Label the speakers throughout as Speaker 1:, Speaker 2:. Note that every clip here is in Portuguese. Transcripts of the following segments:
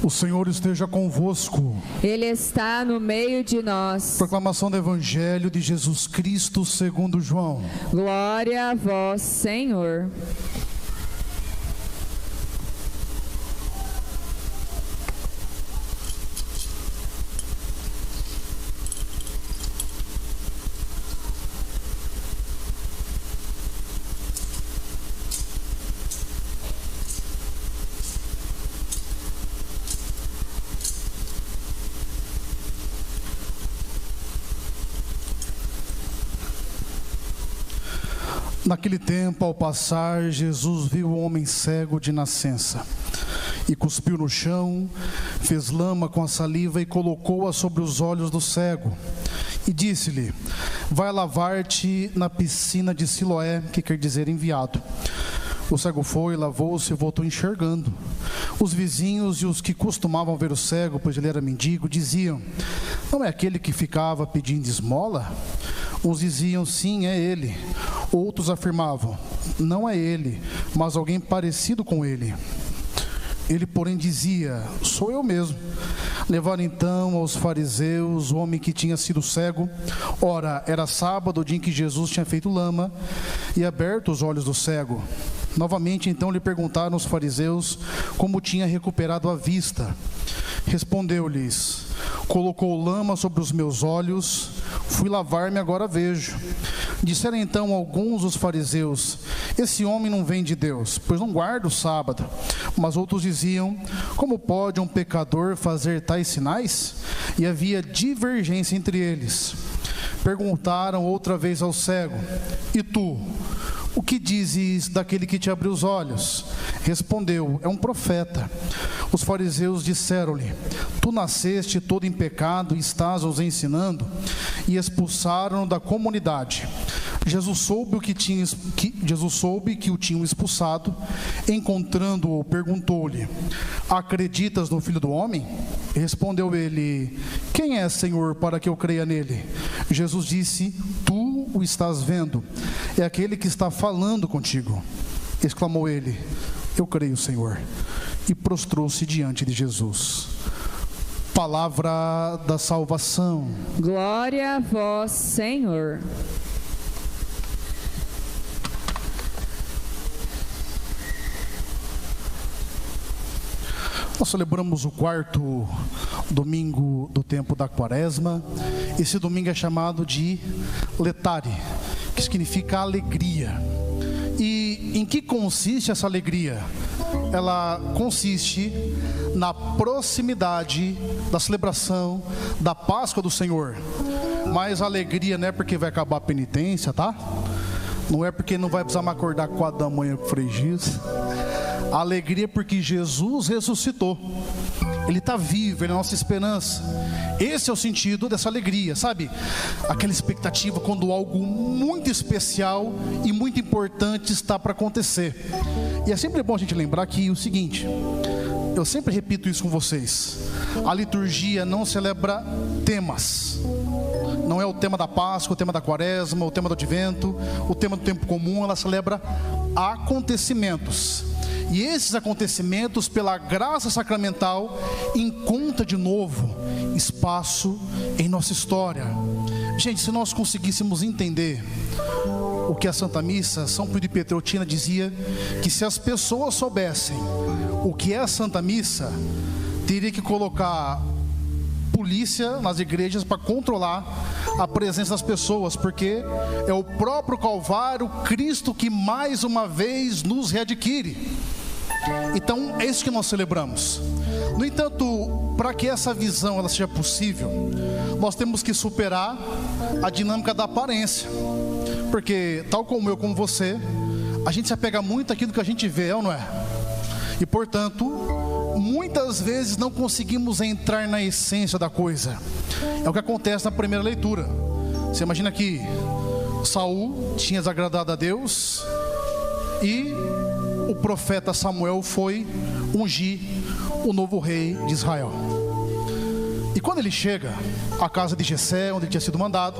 Speaker 1: O Senhor esteja convosco.
Speaker 2: Ele está no meio de nós.
Speaker 1: Proclamação do Evangelho de Jesus Cristo segundo João.
Speaker 2: Glória a vós, Senhor.
Speaker 1: Naquele tempo, ao passar, Jesus viu um homem cego de nascença, e cuspiu no chão, fez lama com a saliva e colocou-a sobre os olhos do cego, e disse-lhe: vai lavar-te na piscina de Siloé, que quer dizer enviado. O cego foi, lavou-se e voltou enxergando. Os vizinhos e os que costumavam ver o cego, pois ele era mendigo, diziam: não é aquele que ficava pedindo esmola? Uns diziam: sim, é ele. Outros afirmavam: não é ele, mas alguém parecido com ele. Ele, porém, dizia: sou eu mesmo. Levaram então aos fariseus o homem que tinha sido cego. Ora, era sábado, o dia em que Jesus tinha feito lama e aberto os olhos do cego. Novamente, então, lhe perguntaram os fariseus como tinha recuperado a vista. Respondeu-lhes: colocou lama sobre os meus olhos, fui lavar-me, agora vejo. Disseram então alguns dos fariseus: esse homem não vem de Deus, pois não guarda o sábado. Mas outros diziam: como pode um pecador fazer tais sinais? E havia divergência entre eles. Perguntaram outra vez ao cego: e tu, o que dizes daquele que te abriu os olhos? Respondeu: é um profeta. Os fariseus disseram-lhe: tu nasceste todo em pecado e estás nos ensinando? E expulsaram-no da comunidade. Jesus soube que o tinham expulsado. Encontrando-o, perguntou-lhe: acreditas no Filho do Homem? Respondeu ele: quem é, Senhor, para que eu creia nele? Jesus disse: tu o estás vendo, é aquele que está falando contigo. Exclamou ele: eu creio, Senhor. E prostrou-se diante de Jesus. Palavra da salvação.
Speaker 2: Glória a vós, Senhor.
Speaker 1: Nós celebramos o 4º domingo do tempo da Quaresma. Esse domingo é chamado de Letare, que significa alegria. E em que consiste essa alegria? Ela consiste na proximidade da celebração da Páscoa do Senhor. Mas a alegria não é porque vai acabar a penitência, tá? Não é porque não vai precisar me acordar 4 da manhã com Frei Giz. A alegria é porque Jesus ressuscitou. Ele está vivo, Ele é a nossa esperança. Esse é o sentido dessa alegria, sabe? Aquela expectativa quando algo muito especial e muito importante está para acontecer. E é sempre bom a gente lembrar que o seguinte, eu sempre repito isso com vocês: a liturgia não celebra temas. Não é o tema da Páscoa, o tema da Quaresma, o tema do Advento, o tema do tempo comum. Ela celebra acontecimentos. E esses acontecimentos, pela graça sacramental, encontram de novo espaço em nossa história. Gente, se nós conseguíssemos entender o que a Santa Missa, São Pio de Pietrelcina dizia, que se as pessoas soubessem o que é a Santa Missa, teria que colocar polícia nas igrejas para controlar a presença das pessoas, porque é o próprio Calvário, Cristo, que mais uma vez nos readquire. Então é isso que nós celebramos. No entanto, para que essa visão ela seja possível, nós temos que superar a dinâmica da aparência, porque tal como eu, como você, a gente se apega muito àquilo que a gente vê, é ou não é? E portanto, muitas vezes não conseguimos entrar na essência da coisa. É o que acontece na primeira leitura. Você imagina que Saul tinha desagradado a Deus e o profeta Samuel foi ungir o novo rei de Israel. E quando ele chega à casa de Jessé, onde ele tinha sido mandado,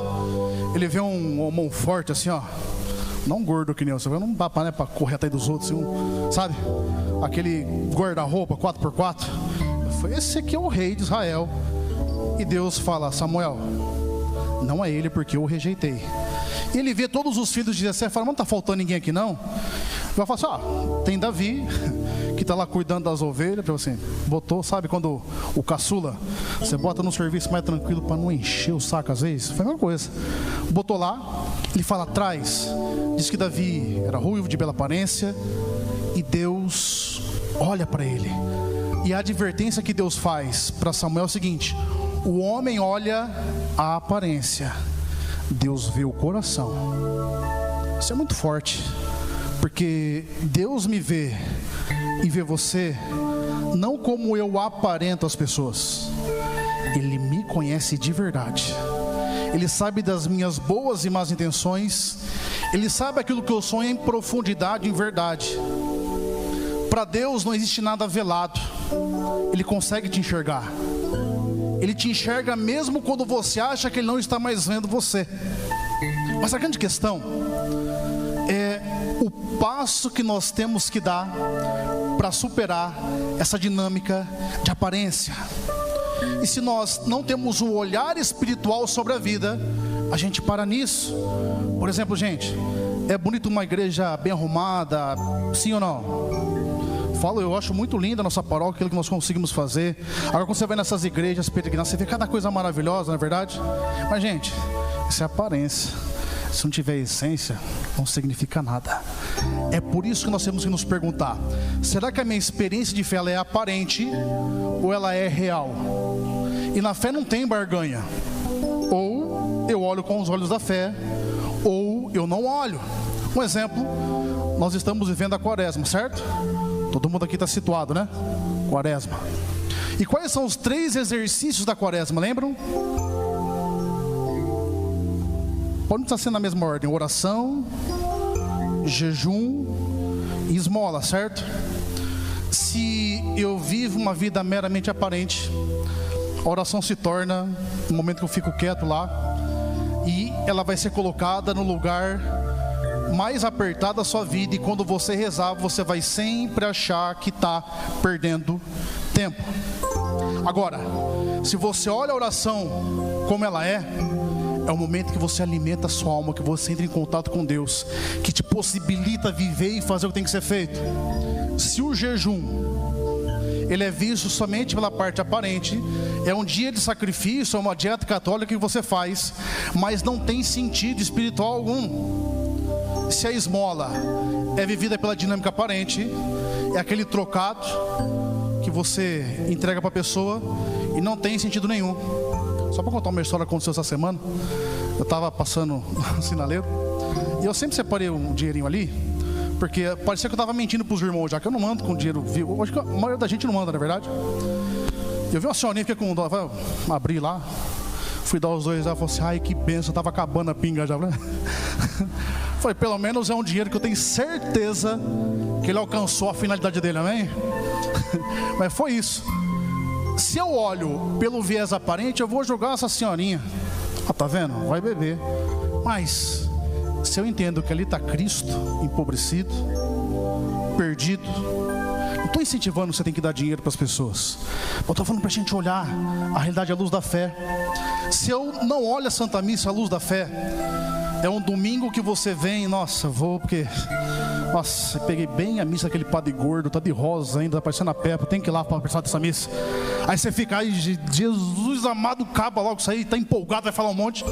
Speaker 1: ele vê um mão forte assim, ó, não gordo que nem eu, você vê um papá, né, para correr atrás dos outros, sabe? Aquele guarda-roupa 4x4, esse aqui é o rei de Israel. E Deus fala: Samuel, não é ele, porque eu o rejeitei. E ele vê todos os filhos de Jessé e fala: não está faltando ninguém aqui não? Vai falar assim: tem Davi, que está lá cuidando das ovelhas. Para você, botou, sabe quando o caçula, você bota no serviço mais tranquilo para não encher o saco às vezes? Foi a mesma coisa. Botou lá, ele fala: traz. Diz que Davi era ruivo, de bela aparência. E Deus olha para ele. E a advertência que Deus faz para Samuel é o seguinte: o homem olha a aparência, Deus vê o coração. Isso é muito forte, porque Deus me vê e vê você não como eu aparento às pessoas. Ele me conhece de verdade. Ele sabe das minhas boas e más intenções. Ele sabe aquilo que eu sonho em profundidade, em verdade. Para Deus não existe nada velado. Ele consegue te enxergar. Ele te enxerga mesmo quando você acha que Ele não está mais vendo você. Mas a grande questão é o passo que nós temos que dar para superar essa dinâmica de aparência. E se nós não temos um olhar espiritual sobre a vida, a gente para nisso. Por exemplo, gente, é bonito uma igreja bem arrumada, sim ou não? Eu acho muito linda a nossa paróquia, aquilo que nós conseguimos fazer. Agora quando você vai nessas igrejas peregrinas, você vê cada coisa maravilhosa, não é verdade? Mas gente, isso é aparência. Se não tiver essência, não significa nada. É por isso que nós temos que nos perguntar: será que a minha experiência de fé ela é aparente ou ela é real? E na fé não tem barganha. Ou eu olho com os olhos da fé, ou eu não olho. Um exemplo: nós estamos vivendo a quaresma, certo? Todo mundo aqui está situado, né? Quaresma. E quais são os 3 exercícios da quaresma, lembram? Pode não estar sendo na mesma ordem: oração, jejum e esmola, certo? Se eu vivo uma vida meramente aparente, a oração se torna um momento que eu fico quieto lá, e ela vai ser colocada no lugar mais apertado da sua vida. E quando você rezar, você vai sempre achar que está perdendo tempo. Agora, se você olha a oração como ela é o momento que você alimenta a sua alma, que você entra em contato com Deus, que te possibilita viver e fazer o que tem que ser feito. Se o jejum ele é visto somente pela parte aparente, é um dia de sacrifício, é uma dieta católica que você faz, mas não tem sentido espiritual algum. Se a esmola é vivida pela dinâmica aparente, é aquele trocado que você entrega para a pessoa e não tem sentido nenhum. Só para contar uma história que aconteceu essa semana. Eu estava passando no sinaleiro e eu sempre separei um dinheirinho ali, porque parecia que eu estava mentindo para os irmãos, já que eu não mando com dinheiro vivo. Acho que a maioria da gente não manda, na verdade. Eu vi uma senhorinha, fiquei com dó, abri lá, fui dar os 2 reais, falei assim: ai que benção, estava acabando a pinga já. Falei, pelo menos é um dinheiro que eu tenho certeza que ele alcançou a finalidade dele, amém? Mas foi isso. Se eu olho pelo viés aparente, eu vou jogar essa senhorinha. Tá vendo? Vai beber. Mas se eu entendo que ali está Cristo empobrecido, perdido, não estou incentivando que você tem que dar dinheiro para as pessoas. Eu estou falando para a gente olhar a realidade à luz da fé. Se eu não olho a Santa Missa à luz da fé, é um domingo que você vem, nossa, vou porque... Nossa, peguei bem a missa daquele padre gordo, tá de rosa ainda, tá parecendo a Peppa, tem que ir lá para participar dessa missa. Aí você fica aí, Jesus amado, acaba logo isso aí, tá empolgado, vai falar um monte.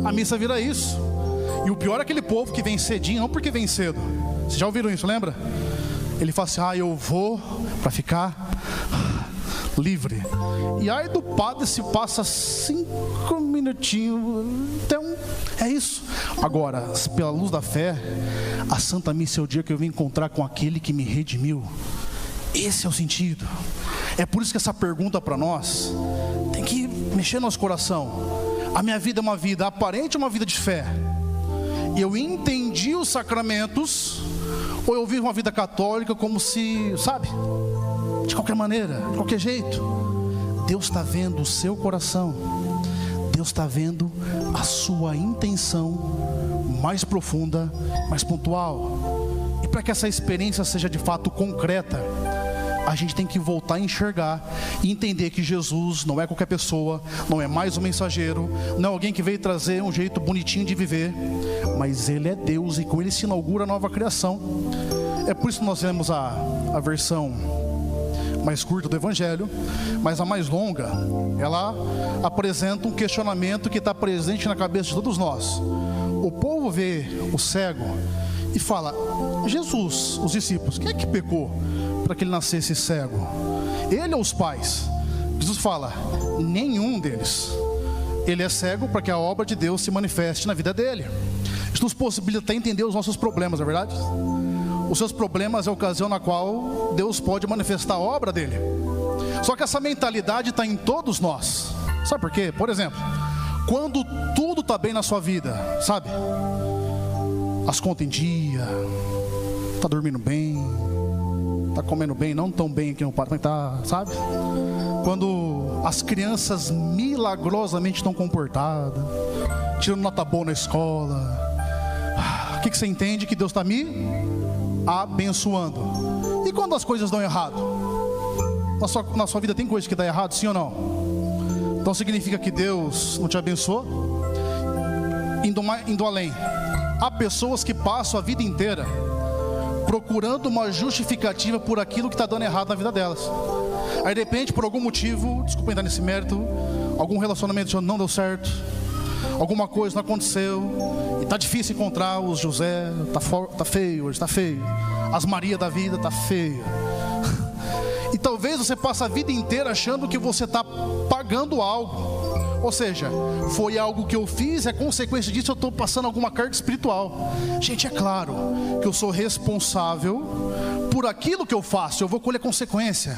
Speaker 1: A missa vira isso. E o pior é aquele povo que vem cedinho, não porque vem cedo. Vocês já ouviram isso, lembra? Ele fala assim: eu vou para ficar livre. E aí do padre se passa 5 minutinhos. Então, é isso. Agora, pela luz da fé, a Santa Missa é o dia que eu vim encontrar com aquele que me redimiu. Esse é o sentido. É por isso que essa pergunta para nós tem que mexer no nosso coração. A minha vida é uma vida aparente ou uma vida de fé? Eu entendi os sacramentos, ou eu vivo uma vida católica como se, sabe, de qualquer maneira, de qualquer jeito? Deus está vendo o seu coração. Deus está vendo a sua intenção mais profunda, mais pontual. E para que essa experiência seja de fato concreta, a gente tem que voltar a enxergar e entender que Jesus não é qualquer pessoa, não é mais um mensageiro, não é alguém que veio trazer um jeito bonitinho de viver, mas Ele é Deus e com Ele se inaugura a nova criação. É por isso que nós vemos a versão mais curta do Evangelho, mas a mais longa, ela apresenta um questionamento que está presente na cabeça de todos nós. O povo vê o cego e fala: Jesus, os discípulos, quem é que pecou para que ele nascesse cego? Ele ou os pais? Jesus fala: nenhum deles. Ele é cego para que a obra de Deus se manifeste na vida dele. Isso nos possibilita até entender os nossos problemas, não é verdade? Os seus problemas é a ocasião na qual Deus pode manifestar a obra dele. Só que essa mentalidade está em todos nós. Sabe por quê? Por exemplo, quando tudo está bem na sua vida, sabe? As contas em dia, está dormindo bem, está comendo bem, não tão bem aqui no parque, tá, sabe? Quando as crianças milagrosamente estão comportadas, tirando nota boa na escola, o que você entende? Que Deus está me abençoando. E quando as coisas dão errado? Na sua vida tem coisa que dá errado, sim ou não? Então significa que Deus não te abençoou? Indo além, há pessoas que passam a vida inteira procurando uma justificativa por aquilo que está dando errado na vida delas. Aí de repente, por algum motivo, desculpa entrar nesse mérito, algum relacionamento não deu certo, alguma coisa não aconteceu, e está difícil encontrar os José, tá feio hoje, está feio. As Maria da vida, está feia. E talvez você passe a vida inteira achando que você está pagando algo. Ou seja, foi algo que eu fiz, é consequência disso eu estou passando alguma carga espiritual. Gente, é claro que eu sou responsável por aquilo que eu faço, eu vou colher consequência.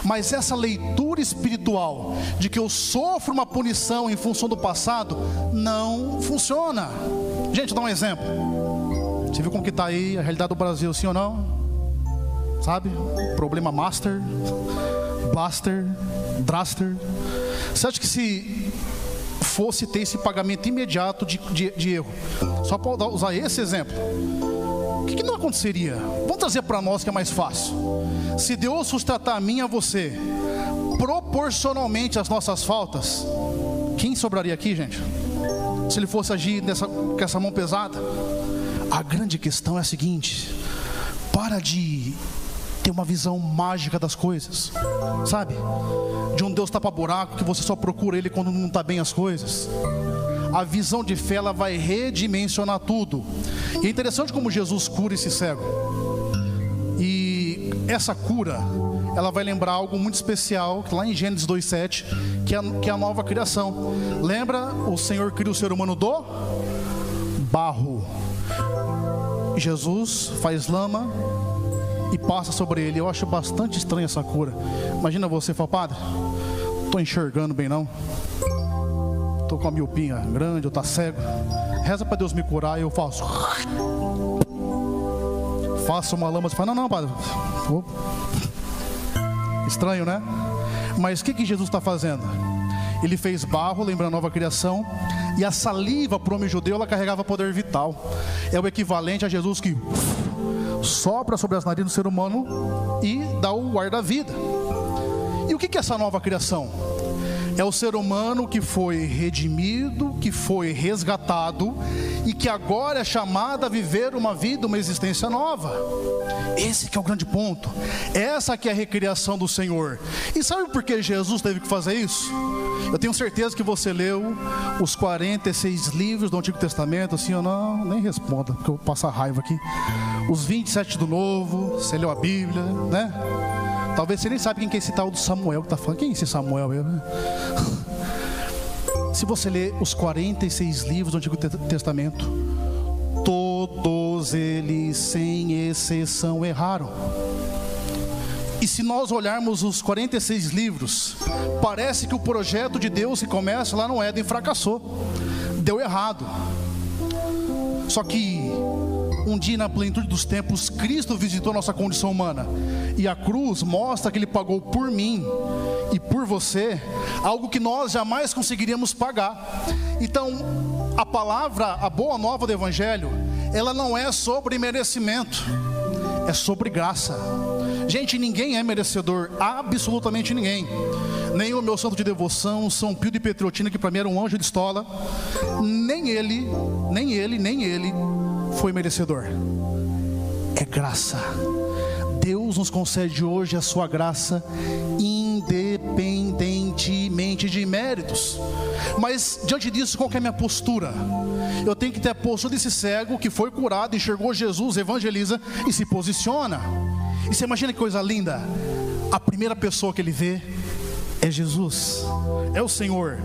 Speaker 1: Mas essa leitura espiritual de que eu sofro uma punição em função do passado, não funciona. Gente, vou dar um exemplo. Você viu como que está aí a realidade do Brasil, sim ou não? Sabe? Problema master, blaster, draster. Você acha que se fosse ter esse pagamento imediato de erro, só para usar esse exemplo, o que não aconteceria? Vamos trazer para nós que é mais fácil. Se Deus fosse tratar a mim e a você proporcionalmente às nossas faltas, quem sobraria aqui, gente? Se Ele fosse agir com essa mão pesada? A grande questão é a seguinte: para de ter uma visão mágica das coisas, sabe? De um Deus tapa-buraco que você só procura Ele quando não está bem as coisas. A visão de fé, ela vai redimensionar tudo. E é interessante como Jesus cura esse cego. E essa cura, ela vai lembrar algo muito especial, que lá em Gênesis 2:7, que é a nova criação. Lembra? O Senhor cria o ser humano do barro. Jesus faz lama e passa sobre ele. Eu acho bastante estranha essa cura. Imagina você falar: padre, estou enxergando bem não, estou com a miopia grande, eu estou cego, reza para Deus me curar. E eu faço uma lama. Você fala: não, padre. Estranho, né? Mas o que Jesus está fazendo? Ele fez barro, lembra a nova criação. E a saliva para o homem judeu, ela carregava poder vital. É o equivalente a Jesus que sopra sobre as narinas do ser humano e dá o ar da vida. E o que é essa nova criação? É o ser humano que foi redimido, que foi resgatado e que agora é chamado a viver uma vida, uma existência nova. Esse que é o grande ponto. Essa que é a recriação do Senhor. E sabe por que Jesus teve que fazer isso? Eu tenho certeza que você leu os 46 livros do Antigo Testamento, assim ou não? Nem responda, porque eu vou passar raiva aqui. Os 27 do Novo, você leu a Bíblia, né? Talvez você nem sabe quem é esse tal do Samuel que está falando. Quem é esse Samuel? Se você ler os 46 livros do Antigo Testamento, todos eles, sem exceção, erraram. E se nós olharmos os 46 livros, parece que o projeto de Deus que começa lá no Éden fracassou, deu errado. Só que um dia, na plenitude dos tempos, Cristo visitou nossa condição humana, e a cruz mostra que Ele pagou por mim e por você algo que nós jamais conseguiríamos pagar. Então, a palavra, a boa nova do Evangelho, ela não é sobre merecimento, é sobre graça. Gente, ninguém é merecedor, absolutamente ninguém. Nem o meu santo de devoção, São Pio de Petreutina, que para mim era um anjo de estola, nem ele foi merecedor. É graça. Deus nos concede hoje a sua graça independentemente de méritos. Mas diante disso, qual que é a minha postura? Eu tenho que ter a postura desse cego que foi curado, enxergou Jesus, evangeliza e se posiciona. E você imagina que coisa linda? A primeira pessoa que ele vê é Jesus, é o Senhor.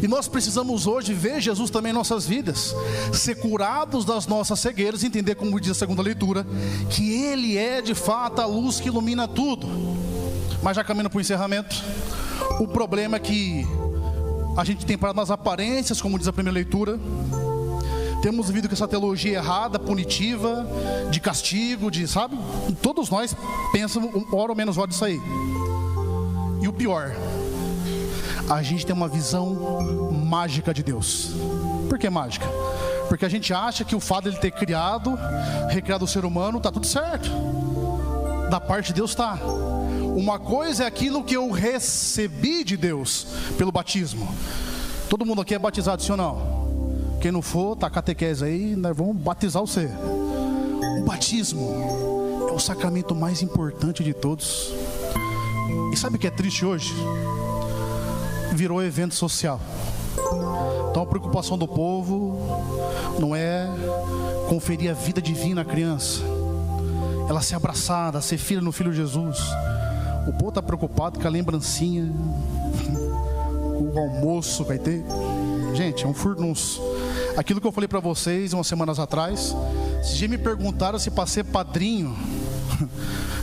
Speaker 1: E nós precisamos hoje ver Jesus também em nossas vidas, ser curados das nossas cegueiras, entender, como diz a segunda leitura, que Ele é de fato a luz que ilumina tudo. Mas já caminhando para o encerramento, o problema é que a gente tem parado nas aparências, como diz a primeira leitura. Temos vivido com essa teologia errada, punitiva, de castigo, sabe? Todos nós pensamos, hora ou menos hora disso aí. E o pior, a gente tem uma visão mágica de Deus. Por que mágica? Porque a gente acha que o fato de Ele ter recriado o ser humano, está tudo certo. Da parte de Deus está. Uma coisa é aquilo que eu recebi de Deus pelo batismo. Todo mundo aqui é batizado, sim ou não? Quem não for, tá catequese aí, nós vamos batizar você. O batismo é o sacramento mais importante de todos. E sabe o que é triste hoje? Virou evento social. Então a preocupação do povo não é conferir a vida divina à criança, ela ser abraçada, ser filha no Filho Jesus. O povo está preocupado com a lembrancinha, o almoço vai ter. Gente, é um furdunço. Aquilo que eu falei para vocês umas semanas atrás, esses dias me perguntaram se para ser padrinho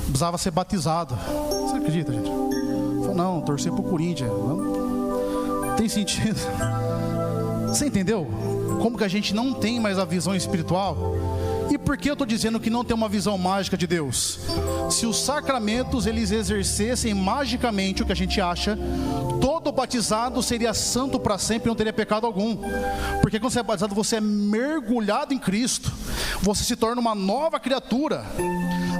Speaker 1: precisava ser batizado. Você acredita, gente? Eu falei, não, torcer pro Corinthians. Não tem sentido. Você entendeu? Como que a gente não tem mais a visão espiritual? E por que eu estou dizendo que não tem uma visão mágica de Deus? Se os sacramentos eles exercessem magicamente o que a gente acha, todo batizado seria santo para sempre e não teria pecado algum. Porque quando você é batizado, você é mergulhado em Cristo, você se torna uma nova criatura.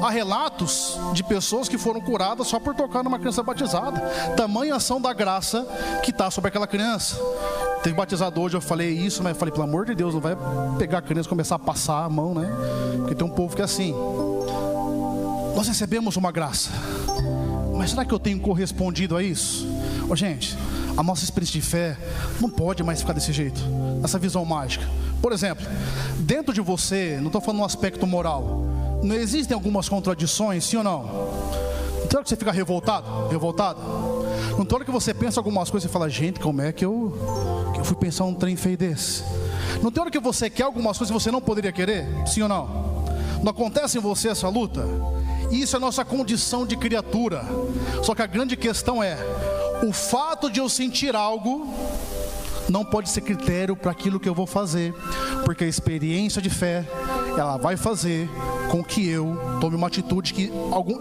Speaker 1: Há relatos de pessoas que foram curadas só por tocar numa criança batizada. Tamanha ação da graça que está sobre aquela criança. Teve batizado hoje, eu falei isso, mas eu falei, pelo amor de Deus, não vai pegar a criança e começar a passar a mão, né? Porque tem um povo que é assim. Nós recebemos uma graça, mas será que eu tenho correspondido a isso? Gente, a nossa experiência de fé não pode mais ficar desse jeito, essa visão mágica. Por exemplo, dentro de você, não estou falando no aspecto moral, não existem algumas contradições, sim ou não? Não tem hora que você fica revoltado? Não tem hora que você pensa algumas coisas e fala, gente, como é que eu fui pensar um trem feio desse? Não tem hora que você quer algumas coisas que você não poderia querer? Sim ou não? Não acontece em você essa luta? Isso é nossa condição de criatura. Só que a grande questão é, o fato de eu sentir algo não pode ser critério para aquilo que eu vou fazer, porque a experiência de fé, ela vai fazer com que eu tome uma atitude que,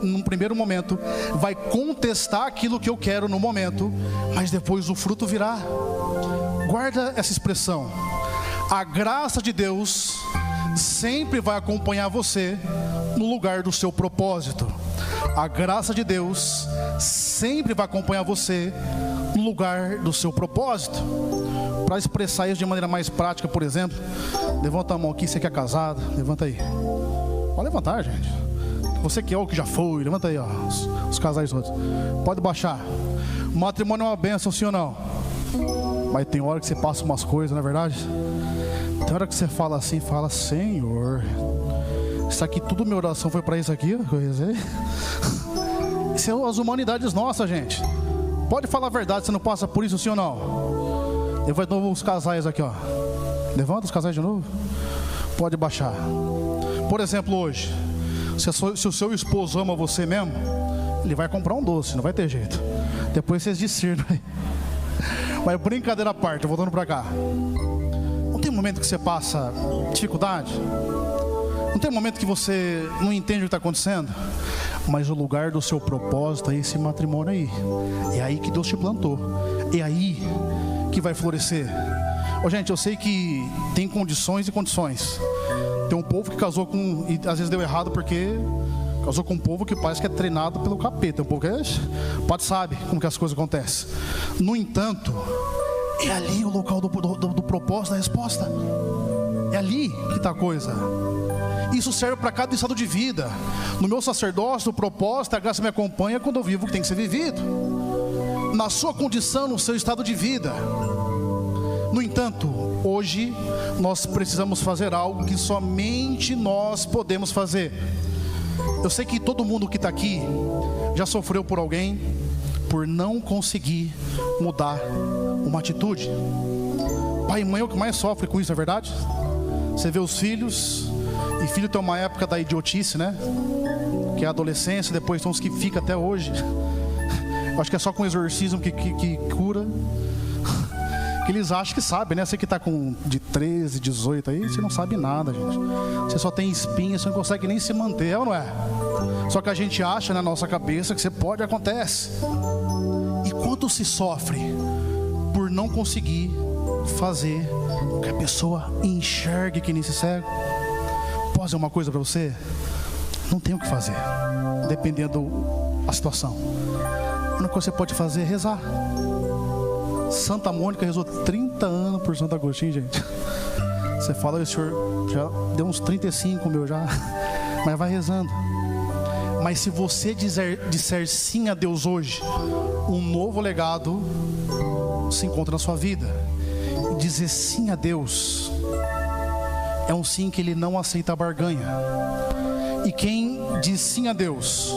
Speaker 1: num primeiro momento, vai contestar aquilo que eu quero no momento, mas depois o fruto virá. Guarda essa expressão. A graça de Deus sempre vai acompanhar você no lugar do seu propósito. A graça de Deus sempre vai acompanhar você no lugar do seu propósito. Para expressar isso de maneira mais prática, por exemplo, levanta a mão aqui, você que é casado, levanta aí. Pode levantar, gente. Você que é o que já foi, levanta aí, ó, os casais todos. Pode baixar. O matrimônio é uma bênção, sim ou não? Mas tem hora que você passa umas coisas, não é verdade? Tem hora que você fala assim, fala, Senhor, isso aqui, tudo minha oração foi para isso aqui, eu rezei. Isso é as humanidades nossas, gente. Pode falar a verdade, você não passa por isso, sim ou não? Levanta de novo os casais aqui, ó. Levanta os casais de novo. Pode baixar. Por exemplo, hoje, se o seu esposo ama você mesmo, ele vai comprar um doce, não vai ter jeito. Depois vocês discernam aí. Mas brincadeira à parte, voltando pra cá. Não tem momento que você passa dificuldade? Não tem momento que você não entende o que está acontecendo? Mas o lugar do seu propósito é esse matrimônio aí. É aí que Deus te plantou. É aí que vai florescer. Gente, eu sei que tem condições e condições. Tem um povo que casou com, e às vezes deu errado porque Casou com um povo que parece que é treinado pelo capeta. Um povo que pode sabe como que as coisas acontecem. No entanto, é ali o local do propósito, da resposta. É ali que está a coisa. Isso serve para cada estado de vida. No meu sacerdócio, o propósito, a graça me acompanha quando eu vivo o que tem que ser vivido. Na sua condição, no seu estado de vida. No entanto, hoje nós precisamos fazer algo que somente nós podemos fazer. Eu sei que todo mundo que está aqui já sofreu por alguém por não conseguir mudar uma atitude. Pai e mãe é o que mais sofre com isso, não é verdade? Você vê os filhos, e filho tem uma época da idiotice, né? Que é a adolescência, depois tem uns que fica até hoje. Acho que é só com exorcismo que cura. Que eles acham que sabem, né? Você que está com de 13, 18 aí, você não sabe nada, gente. Você só tem espinha, você não consegue nem se manter, é ou não é? Só que a gente acha na nossa cabeça que você pode, acontece. E quanto se sofre por não conseguir fazer com que a pessoa enxergue que nem se cego? Posso dizer uma coisa para você? Não tem o que fazer, dependendo da situação. A única coisa que você pode fazer é rezar. Santa Mônica rezou 30 anos por Santo Agostinho, gente. Você fala, o senhor já deu uns 35 meu já. Mas vai rezando. Mas se você disser sim a Deus hoje, um novo legado se encontra na sua vida. Dizer sim a Deus é um sim que Ele não aceita barganha. E quem diz sim a Deus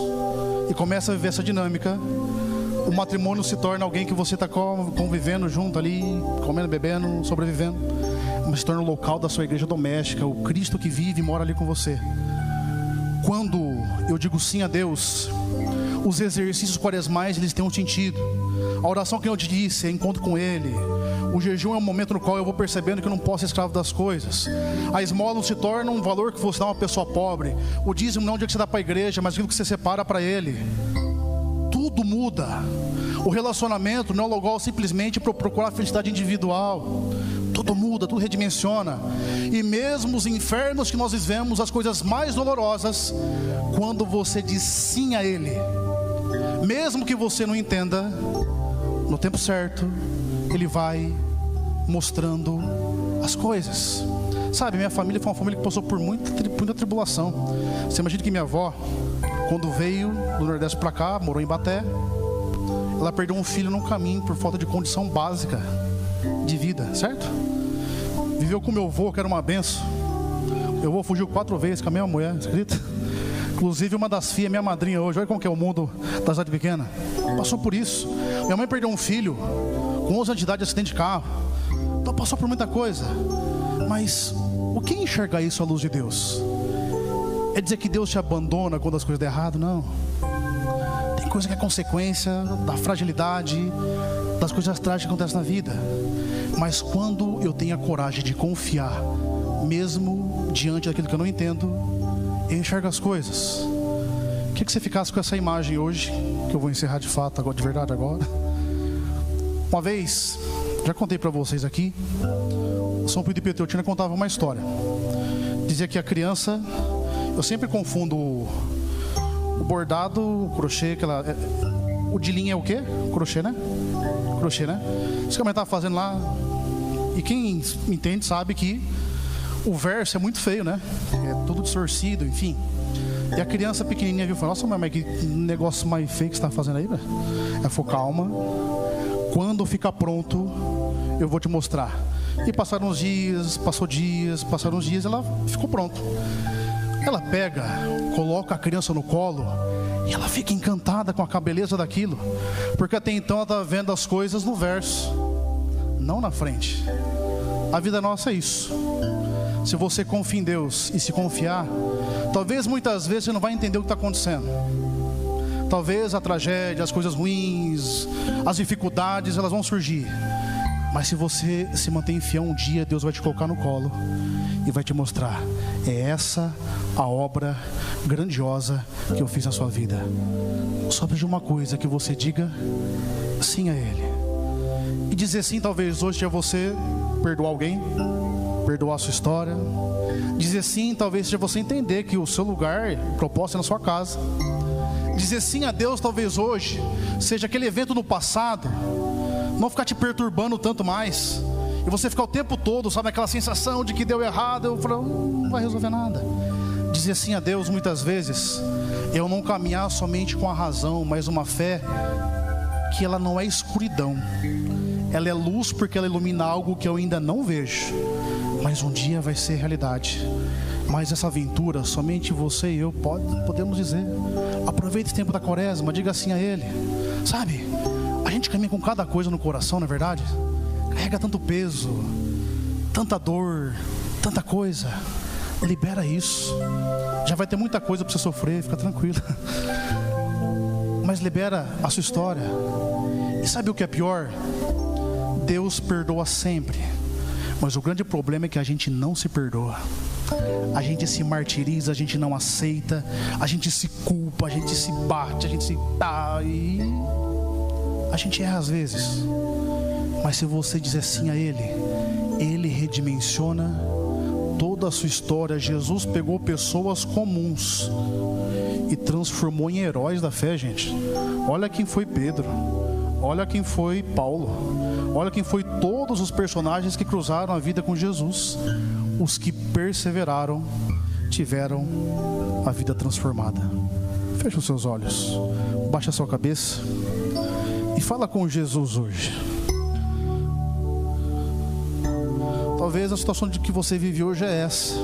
Speaker 1: e começa a viver essa dinâmica, o matrimônio se torna alguém que você está convivendo junto ali, comendo, bebendo, sobrevivendo, mas se torna o local da sua igreja doméstica, o Cristo que vive e mora ali com você. Quando eu digo sim a Deus, os exercícios quaresmais, eles têm um sentido. A oração que eu te disse é encontro com Ele. O jejum é um momento no qual eu vou percebendo que eu não posso ser escravo das coisas. A esmola não se torna um valor que você dá a uma pessoa pobre. O dízimo não é um dia que você dá para a igreja, mas aquilo que você separa para Ele. Tudo muda. O relacionamento não é um lugar simplesmente para procurar a felicidade individual. Tudo muda, tudo redimensiona. E mesmo os infernos que nós vivemos, as coisas mais dolorosas, quando você diz sim a Ele, mesmo que você não entenda, no tempo certo Ele vai mostrando as coisas. Sabe, minha família foi uma família que passou por muita tribulação. Você imagina que minha avó, quando veio do Nordeste para cá, morou em Baté, ela perdeu um filho no caminho por falta de condição básica de vida, certo? Viveu com meu avô, que era uma benção. Meu avô fugiu 4 vezes com a mesma mulher, escrita. Inclusive uma das filhas, minha madrinha hoje. Olha como que é o mundo da cidade pequena. Passou por isso. Minha mãe perdeu um filho com 11 anos de idade, acidente de carro. Então passou por muita coisa. Mas o que é enxergar isso à luz de Deus? É dizer que Deus te abandona quando as coisas dão errado? Não. Tem coisa que é consequência da fragilidade, das coisas trágicas que acontecem na vida. Mas quando eu tenho a coragem de confiar, mesmo diante daquilo que eu não entendo, eu enxergo as coisas. Queria que você ficasse com essa imagem hoje, que eu vou encerrar de fato, agora, de verdade agora. Uma vez, já contei para vocês aqui, São Pio de Pietreutina contava uma história. Dizia que a criança, eu sempre confundo o bordado, o crochê, o de linha é o quê? Crochê, né? Crochê, né? Isso que a mãe estava fazendo lá. E quem entende sabe que o verso é muito feio, né? É tudo distorcido, enfim. E a criança pequenininha viu e falou: nossa, mas que negócio mais feio que você está fazendo aí, velho? Ela falou: calma, quando ficar pronto eu vou te mostrar. E passaram uns dias, passaram uns dias, ela ficou pronta. Ela pega, coloca a criança no colo e ela fica encantada com a beleza daquilo, porque até então ela estava vendo as coisas no verso, não na frente. A vida nossa é isso. Se você confia em Deus e se confiar, talvez muitas vezes você não vai entender o que está acontecendo. Talvez a tragédia, as coisas ruins, as dificuldades, elas vão surgir. Mas se você se mantém fiel, um dia Deus vai te colocar no colo e vai te mostrar: é essa a obra grandiosa que eu fiz na sua vida. Só pede uma coisa: que você diga sim a Ele. E dizer sim talvez hoje é você perdoar alguém, perdoar a sua história, Dizer sim talvez seja você entender que o seu lugar, o propósito é na sua casa. Dizer sim a Deus talvez hoje seja aquele evento no passado não ficar te perturbando tanto mais, e você ficar o tempo todo, sabe, aquela sensação de que deu errado, eu falo, não vai resolver nada. Dizer sim a Deus muitas vezes eu não caminhar somente com a razão, mas uma fé que ela não é escuridão, ela é luz, porque ela ilumina algo que eu ainda não vejo, mas um dia vai ser realidade. Mas essa aventura, somente você e eu podemos dizer. Aproveite esse tempo da quaresma, diga sim a Ele. Sabe, a gente caminha com cada coisa no coração, não é verdade? Carrega tanto peso, tanta dor, tanta coisa. Libera isso. Já vai ter muita coisa para você sofrer, fica tranquilo. Mas libera a sua história. E sabe o que é pior? Deus perdoa sempre, mas o grande problema é que a gente não se perdoa. A gente se martiriza, a gente não aceita, a gente se culpa, a gente se bate, a gente se dá, e a gente erra às vezes. Mas se você dizer sim a Ele, Ele redimensiona toda a sua história. Jesus pegou pessoas comuns e transformou em heróis da fé, gente. Olha quem foi Pedro, olha quem foi Paulo, olha quem foi todos os personagens que cruzaram a vida com Jesus. Os que perseveraram tiveram a vida transformada. Feche os seus olhos, baixa a sua cabeça e fala com Jesus hoje. Talvez a situação de que você vive hoje é essa.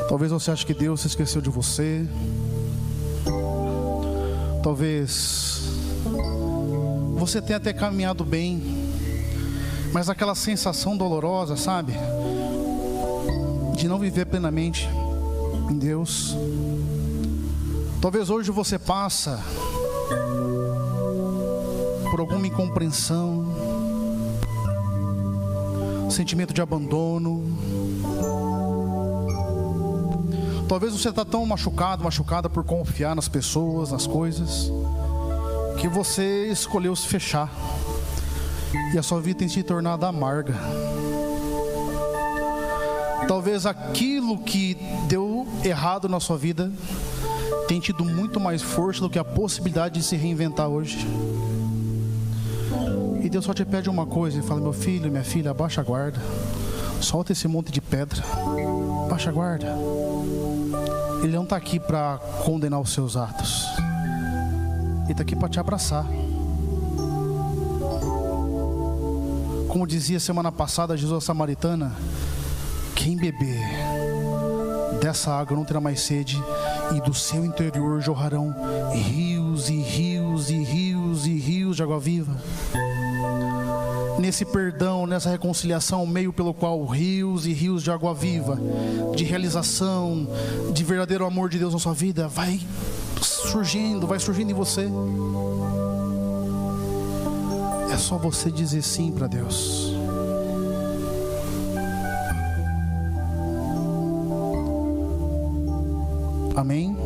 Speaker 1: Talvez você ache que Deus se esqueceu de você. Talvez você tenha até caminhado bem, mas aquela sensação dolorosa, sabe, de não viver plenamente em Deus. Talvez hoje você passa por alguma incompreensão, sentimento de abandono. Talvez você está tão machucada por confiar nas pessoas, nas coisas, que você escolheu se fechar, e a sua vida tem se tornado amarga. Talvez aquilo que deu errado na sua vida tem tido muito mais força do que a possibilidade de se reinventar hoje. E Deus só te pede uma coisa, Ele fala: meu filho, minha filha, abaixa a guarda, solta esse monte de pedra, abaixa a guarda. Ele não está aqui para condenar os seus atos, Ele está aqui para te abraçar. Como dizia semana passada Jesus à samaritana: quem beber dessa água não terá mais sede, e do seu interior jorrarão rios e rios e rios e rios de água viva. Nesse perdão, nessa reconciliação, o meio pelo qual rios e rios de água viva, de realização, de verdadeiro amor de Deus na sua vida, vai surgindo em você. É só você dizer sim para Deus. Amém?